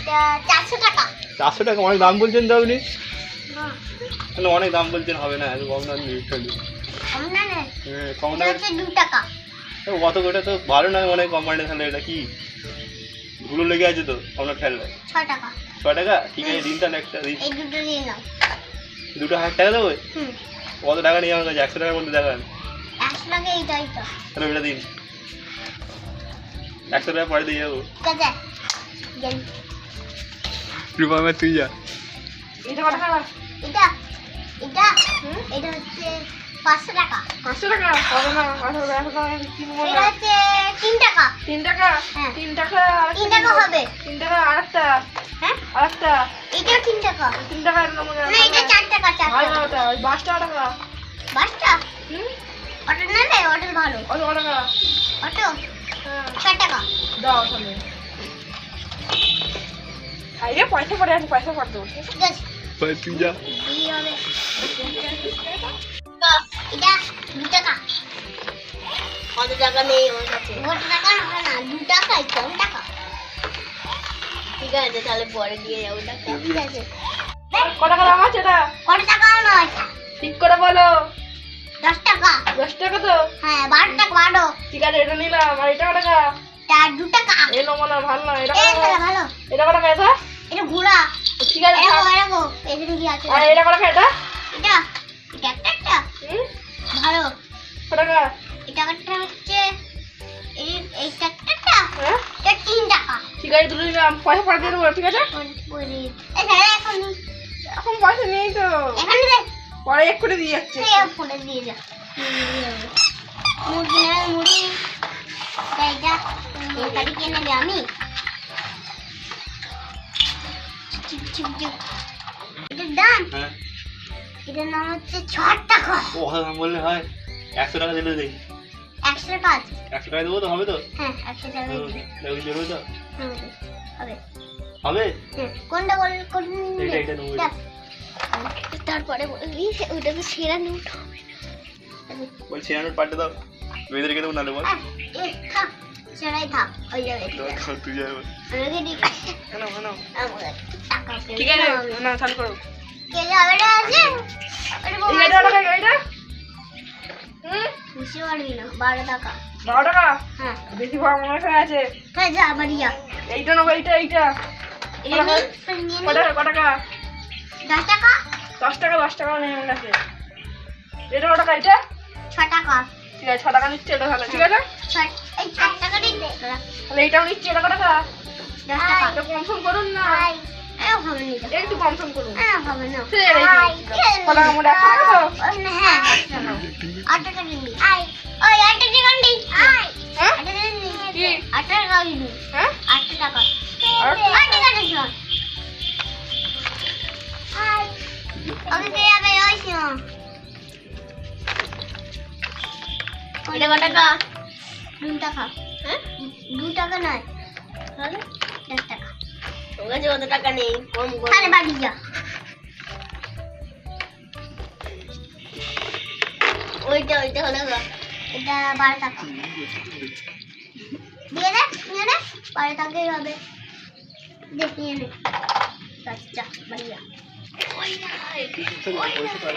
এটা 400 টাকা। 400 টাকা অনেক দাম বলছেন তো আপনি? হ্যাঁ। তাহলে অনেক দাম বলছেন, হবে না, এত কম দাম নিয়ে চলি। কম না নে। কম এটা দাম হচ্ছে 2 টাকা। অত ওটা তো ভালো নয় অনেক কোম্পানি। তাহলে এটা কি ধুলো লেগে আছে তো আপনার খেলনা? 6 টাকা। 6 টাকা? ঠিক আছে দিন তাহলে একটা দিন। এই দুটো দিয়ে নাও। দুটো 1000 টাকা দেবো? হুম। কত টাকা নিয়ে আমার কাছে? 100 টাকার মধ্যে দেখান। 100 টাকা এইটাই তো। তাহলে ওটা দিন, 100 টাকা পরে দিয়ে যাবো। ঠিক আছে দেন। রূপা মা তুই যা। এটা কত টাকা? এটা এটা এটা হচ্ছে 500 টাকা। 500 টাকা? হবে না, 800 টাকা কিনবো এটা না। হচ্ছে 3 টাকা। 3 টাকা? হ্যাঁ। 3 টাকা? 3 টাকা হবে। 3 টাকা আরেকটা? হ্যাঁ আরেকটা? এটাও 3 টাকা। 3 টাকা নেবো না। না এটা 4 টাকা। 4 ভালো টাকা। না ওটা, ওই 52 টাকা। বাসটা হুম? অটো না নে, অটো ভালো। কত টাকা? অটো হ্যাঁ, 6 টাকা। দাও তাহলে। আরে পয়সা পড়ে আছে, পয়সা পড়ে দেবো। ঠিক আছে ভাই তুই যা। এই হবে। এটা 2 টাকা। কত টাকা নেই ওর কাছে? কত টাকা হবে না, 2 টাকাই কম টাকা। ঠিক আছে তাহলে পরে দিয়ে যাবো টাকা। ঠিক আছে কত টাকা দাম আছে এটা? কত টাকা নয়, ঠিক করে বলো। 10 টাকা। 10 টাকা তো? হ্যাঁ 12 টাকা 12। ঠিক আছে এটা নিলাম। আর এটা কত টাকা? এটা 2 টাকা। এ নেবো না, ভালো না। এটা এই কত টাকা? ভালো। এটা কত টাকা? এটা এটা ঘোড়া। ঠিক আছে। এরকম এরকম এখানে কি আছে? আর এটা কত টাকা? এটা এটা এটা একটা হুম? ভালো। কত টাকা? এটা একটা হচ্ছে এইটা একটা। হ্যাঁ এটা 3 টাকা। ঠিক আছে দুটো নিলাম, পয়সা পরে দিয়ে দেবো। ঠিক আছে এই স্যার এখন এখন পয়সা নেই তো, এখানে দে। পরে এক করে দিয়ে যাচ্ছে। এই ফোনে দিয়ে যা। মুরগি না মুরগি। এইটা তরকারি কিনে দে আমি। চিপ চিপ চিপ। এটার দাম হ্যাঁ এটার নাম হচ্ছে 6 টাকা। ও কথা দাম বললে হয়? 100 টাকা দিলে দেই। 100 টাকা আছে। 100 টাকা দেবো তো? হবে তো? হ্যাঁ 100 টাকা দিয়ে দিবি। দেখি দেবো তো? হবে। হবে? কোনটা বল কোন এটা নেবো এটা। তারপরে বলবি ওটা তো সেরা নোট হবে। বল ছিয়ানোর পাল্টে দাও, বেঁধে রেখে দেবো নাহলে বল। থাক সেরাই থাক হয়ে যাবে। তুই যাই বল। আমাকে দিই কেন কেন? আমাকে টাকা ঠিক আছে না চালু করো। কে যাবে রে আছে এটা কত টাকা? এটা বুঝতে পারবি না 12 টাকা। 12 টাকা? হ্যাঁ বেশি ভাড়া মনে হয়ে আছে। হ্যাঁ যা বাড়ি যা। এইটা নেবো। এইটা এইটা এটা নিয়ে কত টাকা? কত টাকা? 10 টাকা। 10 টাকা? 10 টাকা নেই আমার কাছে। এটা কত টাকা? এটা 6 টাকা। ঠিক আছে 6 টাকা নিচ্ছে এটা তাহলে। ঠিক আছে এই 6 টাকা দিই দে। তাহলে এইটাও নিচ্ছি। এটা কত টাকা? 10 টাকা। একটু কম সম করুন না, হবে না। একটু কম সম করুন। হবে না। কত টাকা মোটা? 100 টাকা তো? হ্যাঁ 8 টাকা দিবি। ওই 8 টাকা দিবি। হ্যাঁ 8 টাকা দিবি। কি? 8 টাকা দিবি। হ্যাঁ 8 টাকা। 8 8 টাকা দিবি। ওকে কে যাবে ওই শোন। এটা কত টাকা? 2 টাকা। হ্যাঁ 2 টাকা নয় তাহলে 10 টাকা। ওর কাছে কত টাকা নেই, কম কর। আরে বাড়ি যা। ওইটা হলো এটা 12 টাকা। দিয়ে দে 12 টাকাই হবে। নিয়ে নে। আচ্ছা বাড়ি যা। পয়সা তার